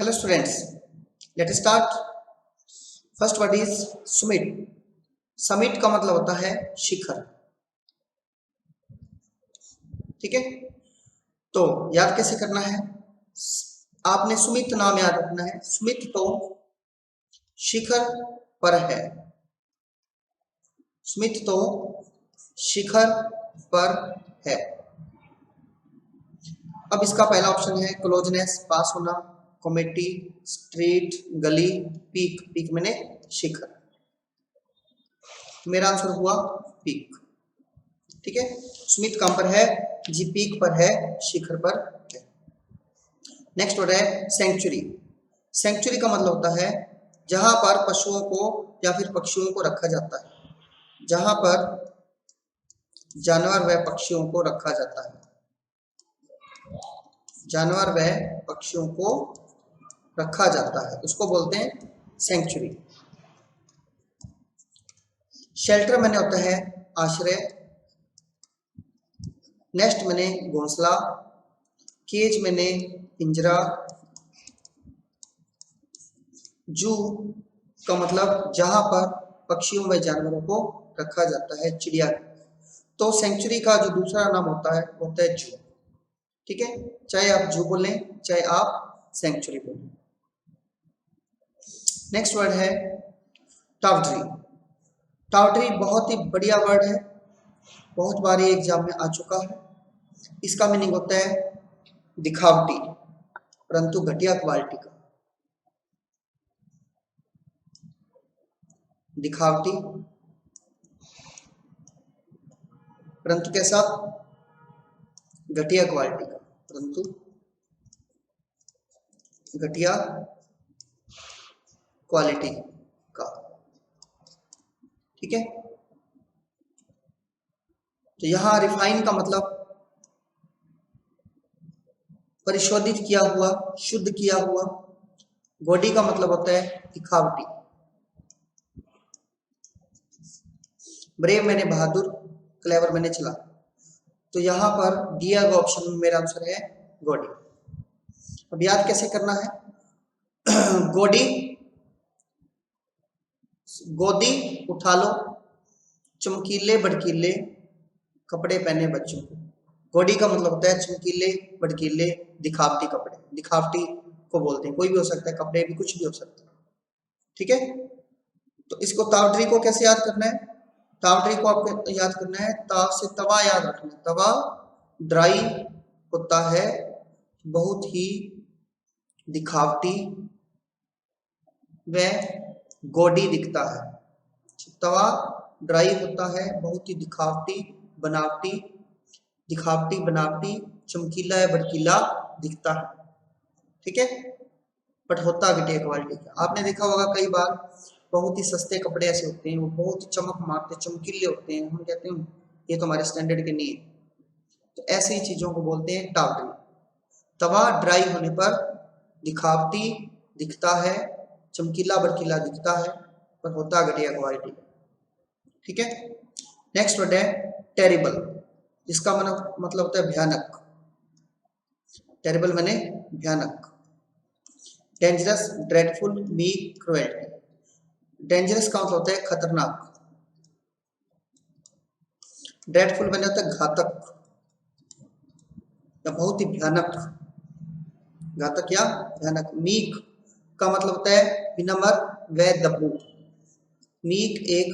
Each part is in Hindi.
Hello students, let us start. First word is summit. Summit का मतलब होता है शिखर। ठीक है, तो याद कैसे करना है? आपने सुमित नाम याद रखना है। सुमित तो शिखर पर है, सुमित तो शिखर पर है। अब इसका पहला ऑप्शन है क्लोजनेस, पास होना, कॉमेटी, स्ट्रीट, गली, पीक। पीक मैंने शिखर, मेरा आंसर हुआ पीक। ठीक है, सुमित कहां पर है जी? पीक पर है, शिखर पर है। नेक्स्ट वर्ड है सेंचुरी। सेंचुरी का मतलब होता है जहां पर पशुओं को या फिर पक्षियों को रखा जाता है, जहां पर जानवर व पक्षियों को रखा जाता है, जानवर व पक्षियों को रखा जाता है, उसको बोलते हैं सेंचुरी। शेल्टर मैंने होता है आश्रय, नेस्ट मैंने घोंसला, केज मैंने पिंजरा, जू का मतलब जहां पर पक्षियों व जानवरों को रखा जाता है, चिड़िया। तो सेंचुरी का जो दूसरा नाम होता है वो होता है जू। ठीक है, चाहे आप जू बोलें चाहे आप सेंचुरी बोलें। नेक्स्ट वर्ड है टावटरी। टावटरी बहुत ही बढ़िया वर्ड है, बहुत बार ये एग्जाम में आ चुका है। इसका मीनिंग होता है दिखावटी, परंतु घटिया क्वालिटी का। दिखावटी परंतु कैसा? घटिया क्वालिटी का, परंतु घटिया क्वालिटी का। ठीक है, तो यहां रिफाइन का मतलब परिशोधित किया हुआ, शुद्ध किया हुआ। गॉडी का मतलब होता है दिखावटी। ब्रेव मैंने बहादुर, क्लेवर मैंने चला। तो यहां पर दिया गया ऑप्शन में मेरा आंसर है गॉडी। अब याद कैसे करना है? गॉडी, गोदी उठा लो, चमकीले भड़कीले कपड़े पहने बच्चों को। गॉडी का मतलब होता है चमकीले भड़कीले दिखावटी कपड़े। दिखावटी को बोलते हैं, कोई भी हो सकता है, कपड़े भी, कुछ भी हो सकता है। ठीक है, तो इसको तावटरी को कैसे याद करना है? तावटरी को आपको याद करना है, ताव से तवा याद रखना है। तवा ड्राई होता है, बहुत ही दिखावटी व गॉडी दिखता है। तवा ड्राई होता है, बहुत ही दिखावटी बनावटी, दिखावटी बनावटी, चमकीला या भड़कीला दिखता है। ठीक है, बट होता घटिया क्वालिटी का। आपने देखा होगा कई बार बहुत ही सस्ते कपड़े ऐसे होते हैं, वो बहुत ही चमक मारते, चमकीले होते हैं, हम कहते हैं ये तो हमारे स्टैंडर्ड के नहीं है। तो ऐसी चीजों को बोलते हैं टावटरी। तवा ड्राई होने पर दिखावटी दिखता है, चमकीला भड़कीला दिखता है, पर होता घटिया क्वालिटी। ठीक है, नेक्स्ट वर्ड है टेरिबल, जिसका मतलब होता है भयानक। टेरिबल माने भयानक। Dangerous, dreadful, meek, cruelty. Dangerous का मतलब होता है खतरनाक। ड्रेडफुल माने होता है घातक या बहुत ही भयानक, घातक या भयानक। मीक का मतलब होता है विनम्र व दब्बू। मीक एक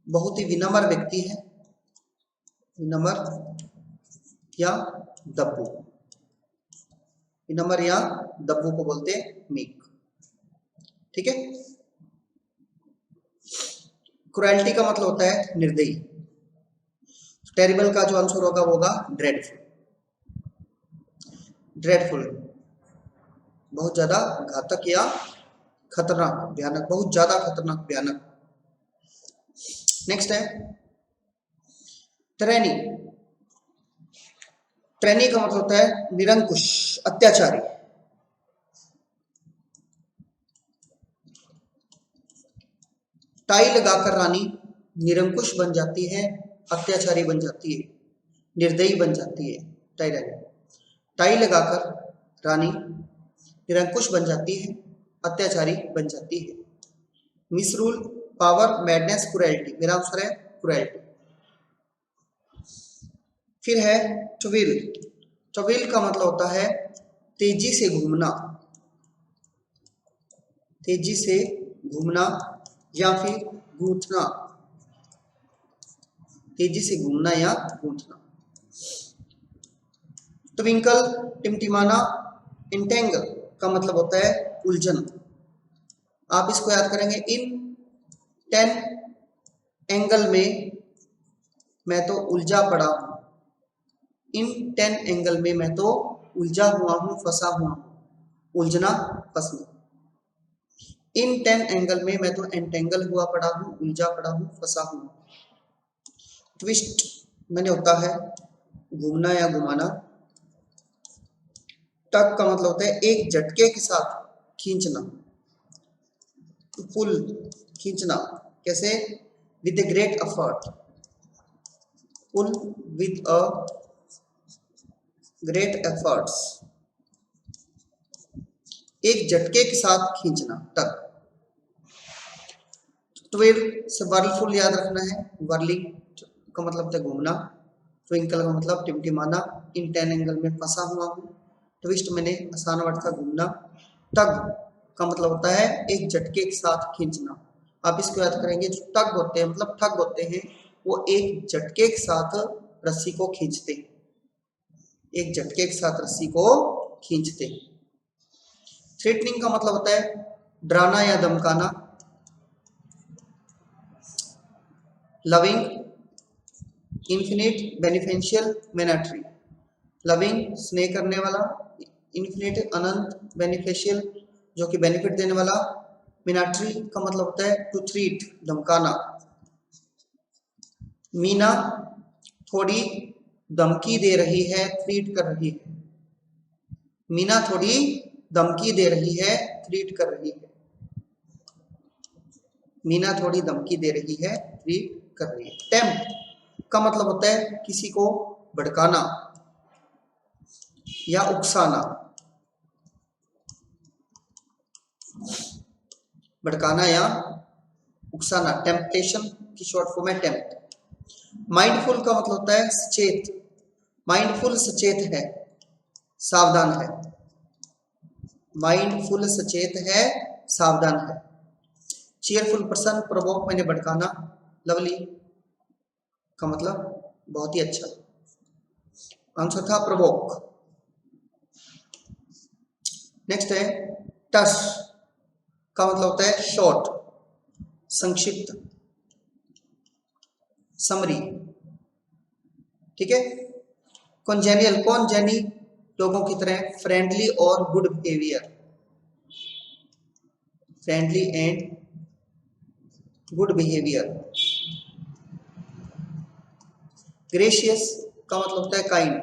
बहुत ही विनम्र व्यक्ति है, विनम्र या दब्बू। विनम्र या दब्बू को बोलते हैं मीक। ठीक है, क्रुएल्टी का मतलब होता है निर्दयी। टेरिबल का जो आंसर होगा वो होगा ड्रेडफुल। ड्रेडफुल बहुत ज्यादा घातक या खतरनाक, भयानक, बहुत ज्यादा खतरनाक, भयानक। नेक्स्ट है ट्रेनी। ट्रेनी का मतलब होता है निरंकुश, अत्याचारी। टाई लगाकर रानी निरंकुश बन जाती है, अत्याचारी बन जाती है, निर्दयी बन जाती है। टाई लगाकर रानी निरंकुश बन जाती है, अत्याचारी बन जाती है। मिसरूल, पावर, मैडनेस, क्रुएल्टी। मेरा आंसर है क्रुएल्टी। फिर है ट्विल। ट्विल का मतलब होता है तेजी से घूमना, तेजी से घूमना या फिर गूंथना, तेजी से घूमना या गूंथना। ट्विंकल, टिमटिमाना, इंटेंगल का मतलब होता है उलझन। आप इसको याद करेंगे, इन 10 एंगल में मैं तो उलझा पड़ा हूं, इन 10 एंगल में मैं तो उलझा हुआ हूं, फंसा हुआ हूं, उलझना फंसना। इन 10 एंगल में मैं तो एंटेंगल हुआ पड़ा हूं, उलझा पड़ा हूं, फंसा हूं। ट्विस्ट मैंने होता है घूमना या घुमाना। टग का मतलब होता है एक झटके के साथ खींचना, पुल, खींचना। कैसे? With a great effort, pull with a great efforts, एक झटके के साथ खींचना, टग। ट्विल से वर्लफुल याद रखना है, वर्लिंग का मतलब होता है घूमना, ट्विंकल का मतलब टिमटिमाना, इन 10 एंगल में फंसा हुआ हूं। ट्विस्ट मैंने आसान वर्ड था घूमना। टग का मतलब होता है एक झटके के साथ खींचना। आप इसको याद करेंगे, जो टग होते हैं मतलब ठग होते हैं, वो एक झटके के साथ रस्सी को खींचते हैं, एक झटके के साथ रस्सी को खींचते हैं। थ्रेटनिंग का मतलब होता है डराना या धमकाना। Loving, infinite, beneficial, monetary. Loving स्नेह करने वाला, इन्फिनिट अनंत, बेनिफिशियल जो कि बेनिफिट देने वाला, मिनाट्री का मतलब होता है टू थ्रीट धमकाना। मीना थोड़ी धमकी दे रही है, थ्रीट कर रही है। मीना थोड़ी धमकी दे रही है, थ्रीट कर रही है। मीना थोड़ी धमकी दे रही है, थ्रीट कर रही है। टेम्प्ट का मतलब होता है किसी को भड़काना या उकसाना, भड़काना या उकसाना। टेम्पटेशन की शॉर्ट फॉर्म है टेम्प्ट। माइंडफुल का मतलब होता है सचेत, माइंडफुल सचेत है, सावधान है। माइंडफुल सचेत है, सावधान है। चीयरफुल पर्सन, प्रवोक मैंने भड़काना। लवली का मतलब बहुत ही अच्छा, आंसर था प्रवोक। नेक्स्ट है टस का मतलब होता है शॉर्ट, संक्षिप्त, समरी। ठीक है। कॉन्जेनियल, कौन जेनी लोगों की तरह, फ्रेंडली और good behaviour, friendly and good behaviour. Gracious का मतलब होता है काइंड।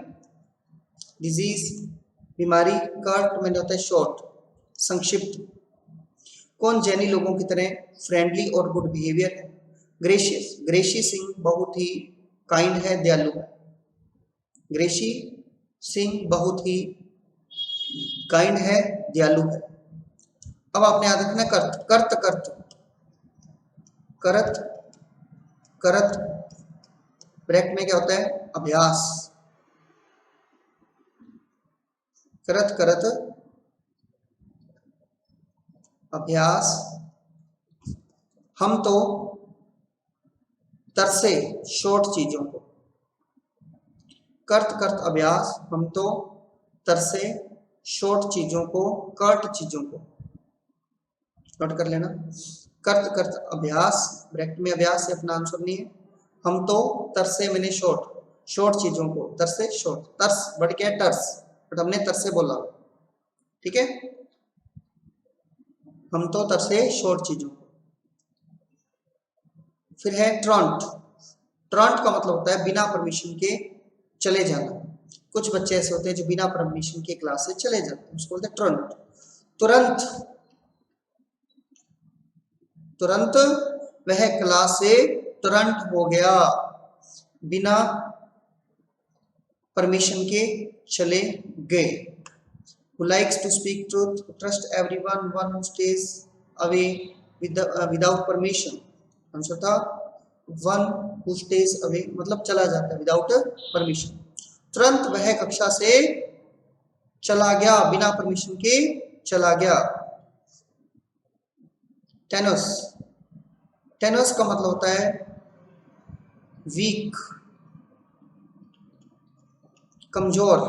डिजीज बीमारी, कर्ट मैंने होता है शॉर्ट, संक्षिप्त। कौन जैनी लोगों की तरह, फ्रेंडली और गुड बिहेवियर है। ग्रेशियस, ग्रेशी सिंह बहुत ही काइंड है, दयालु है। ग्रेशी सिंह बहुत ही काइंड है, दयालु है। अब आपने याद रखना कर्त, कर्त कर्त, करत करत, ब्रैकेट में क्या होता है अभ्यास। करत करत अभ्यास। हम तो तरसे शॉर्ट चीजों को, कर्त कर्त अभ्यास, हम तो तरसे शॉर्ट चीजों को, कर्ट चीजों को। नोट कर लेना, कर्त कर्त अभ्यास, ब्रैकेट में अभ्यास से अपना आंसर नहीं है। हम तो तरसे मैंने शॉर्ट, शॉर्ट चीजों को, तरसे शॉर्ट, तरस बढ़ के टर्स, बट हमने तरसे बोला। ठीक है, हम तो तरसे शॉर्ट चीजों को। फिर है ट्रॉन्ट, ट्रॉन्ट का मतलब होता है बिना परमिशन के चले जाना। कुछ बच्चे ऐसे होते हैं जो बिना परमिशन के क्लास से चले जाते हैं, उसको बोलते हैं ट्रॉन्ट। तुरंत, तुरंत वह क्लास से तुरंत हो गया, बिना परमिशन के चले गए। who likes to speak truth, who trusts everyone, one who stays away without permission. Answer था one who stays away, मतलब चला जाता है without permission. तुरंत वह कक्षा से चला गया, बिना परमिशन के चला गया. टेनस, टेनस का मतलब होता है वीक, कमजोर,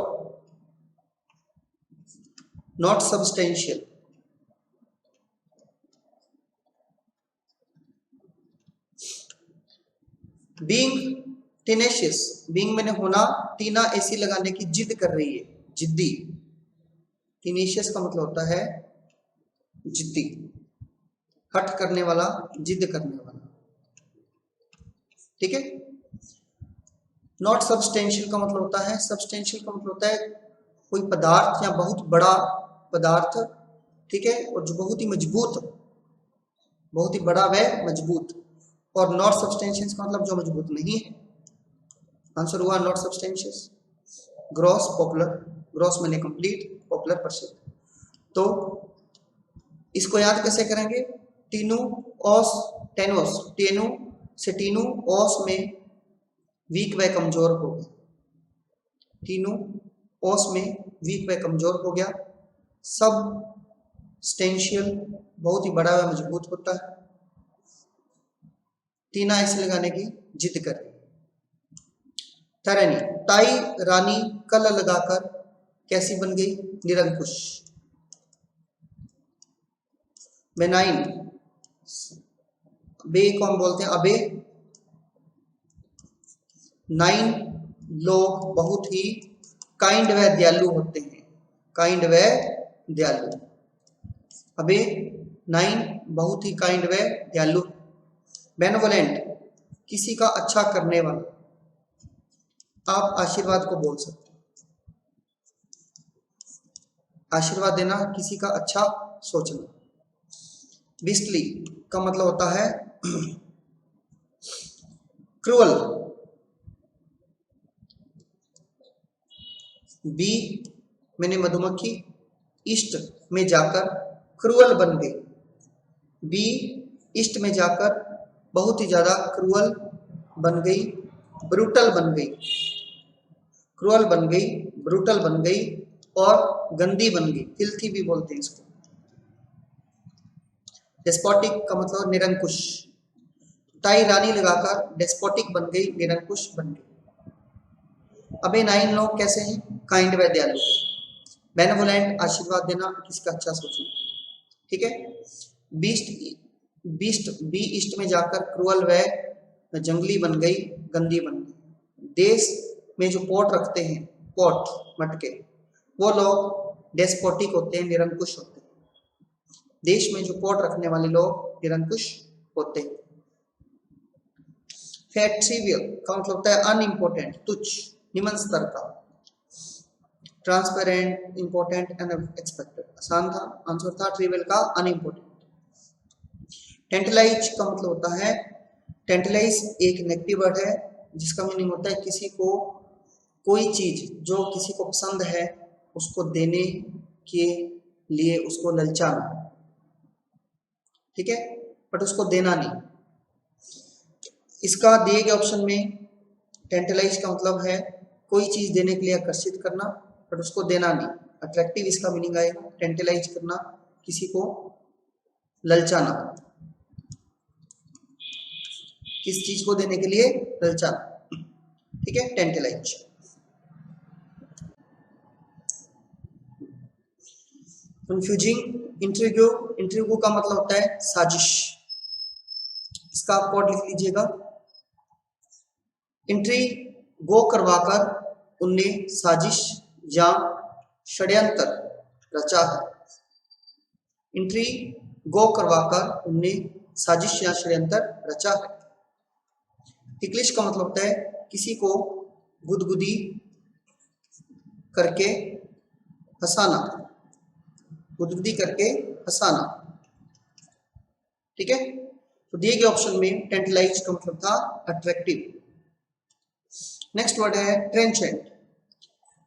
not substantial. Being tenacious, being मैंने होना, टीना एसी लगाने की जिद कर रही है, जिद्दी. टेनेशियस का मतलब होता है जिद्दी, हट करने वाला, जिद करने वाला. ठीक है. नॉट सब्सटेंशियल का मतलब होता है, सब्सटेंशियल का मतलब होता है कोई पदार्थ या बहुत बड़ा पदार्थ, ठीक है, और जो बहुत ही मजबूत, बहुत ही बड़ा व मजबूत. और नॉट सब्सटेंशियस का मतलब जो मजबूत नहीं है. आंसर हुआ नॉट सब्सटेंशियस. ग्रॉस, पॉपुलर, ग्रॉस मैंने कंप्लीट, पॉपुलर प्रसिद्ध. तो इसको याद कैसे करेंगे? टीनू ओस टेनोस, टेनु से टीनू, ओस में वीक व कमजोर हो गया. टीनू ओस में वीक व कमजोर हो गया. सब स्टेंशियल बहुत ही बड़ा व मजबूत होता है. टीना ऐसे लगाने की जिद कर रही. तरनी, ताई रानी कल लगाकर कैसी बन गई? निरंकुश. बेनाइन, बे कौन बोलते हैं? अबे. नाइन, लोग बहुत ही काइंड व दयालु होते हैं, काइंड व दयालु. अबे नाइन बहुत ही काइंड व दयालु. बेनवोलेंट, किसी का अच्छा करने वाला. आप आशीर्वाद को बोल सकते हैं, आशीर्वाद देना, किसी का अच्छा सोचना. बिस्टली का मतलब होता है क्रूअल. बी मैंने मधुमक्खी, ईस्ट में जाकर क्रूअल बन गई. बी ईस्ट में जाकर बहुत ही ज्यादा क्रूअल बन गई, ब्रूटल बन गई. क्रूअल बन गई, ब्रूटल बन गई और गंदी बन गई, फिल्थी भी बोलते हैं इसको. डेस्पोटिक का मतलब निरंकुश. ताई रानी लगाकर डेस्पोटिक बन गई, निरंकुश बन गई. अबे नाइन लोग कैसे हैं? काइंड व दयालु. बेनेवोलेंट आशीर्वाद देना, किसी का अच्छा सोचना. ठीक है. बीस्ट, बीस्ट बी ईस्ट में जाकर क्रूअल व जंगली बन गई, गंदी बन गई. देश में जो पोट रखते हैं, पोट मटके, वो लोग डेस्पोटिक होते हैं, निरंकुश होते हैं. देश में जो पोट रखने वाले लोग निरंकुश होते हैं. फैट, ट्रिवियल का मतलब होता है अनइम्पोर्टेंट, तुच्छ, निम्न स्तर का. Transparent, important and expected. आसान था, आंसर था ट्रिवियल का अनइम्पोर्टेंट. टेंटलाइज का मतलब होता है, टेंटलाइज एक नेगेटिव वर्ड है जिसका मीनिंग होता है किसी को कोई चीज जो किसी को पसंद है उसको देने के लिए उसको ललचाना. ठीक है, बट उसको देना नहीं. इसका दिए गए ऑप्शन में टेंटलाइज का मतलब है कोई चीज देने के लिए आकर्षित करना, बट उसको देना नहीं. अट्रैक्टिव इसका मीनिंग आएगा, टेंटलाइज करना, किसी को ललचाना, किस चीज को देने के लिए ललचाना. ठीक है, टेंटलाइज. कंफ्यूजिंग, इंट्रिग्यू, इंट्रिग्यू का मतलब होता है साजिश. इसका आप कोड लिख लीजिएगा. इंट्री गो करवाकर उनने साजिश या षड्यंत्र रचा है. इंट्री गो करवाकर उनने साजिश या षड्यंत्र रचा है. टिकलिश का मतलब होता है किसी को गुदगुदी करके हंसाना, गुदगुदी करके हंसाना. ठीक है, तो दिए गए ऑप्शन में टेंटलाइज का मतलब था अट्रैक्टिव. नेक्स्ट वर्ड है ट्रेंचेंट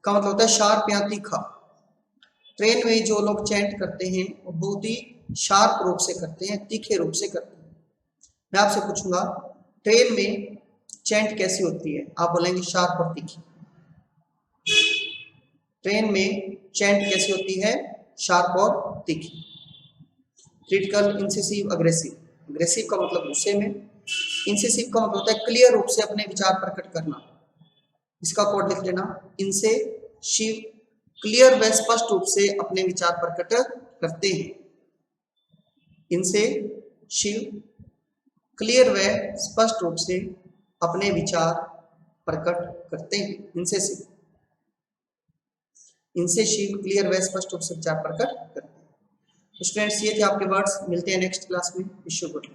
का मतलब होता है शार्प या तीखा. ट्रेन में जो लोग चैंट करते हैं वो बहुत ही शार्प रूप से करते हैं, तीखे रूप से करते हैं। मैं आपसे पूछूंगा ट्रेन में चैंट कैसी होती है? आप बोलेंगे शार्प और तीखी। ट्रेन में चैंट कैसी होती है? शार्प और तीखी। Critical, इंसेसिव, aggressive. अग्रेसिव का मतलब गुस्से में, इंसेसिव का मतलब होता है क्लियर रूप से अपने विचार प्रकट करना। इसका कोड लिख लेना, इंसेसिव क्लियर व स्पष्ट रूप से अपने विचार प्रकट करते हैं। इंसेसिव क्लियर व स्पष्ट रूप से अपने विचार प्रकट करते हैं। इंसेसिव क्लियर व स्पष्ट रूप से विचार प्रकट करते हैं। तो स्टूडेंट्स ये थे आपके वर्ड्स। मिलते हैं नेक्स्ट क्लास में। Wish you good.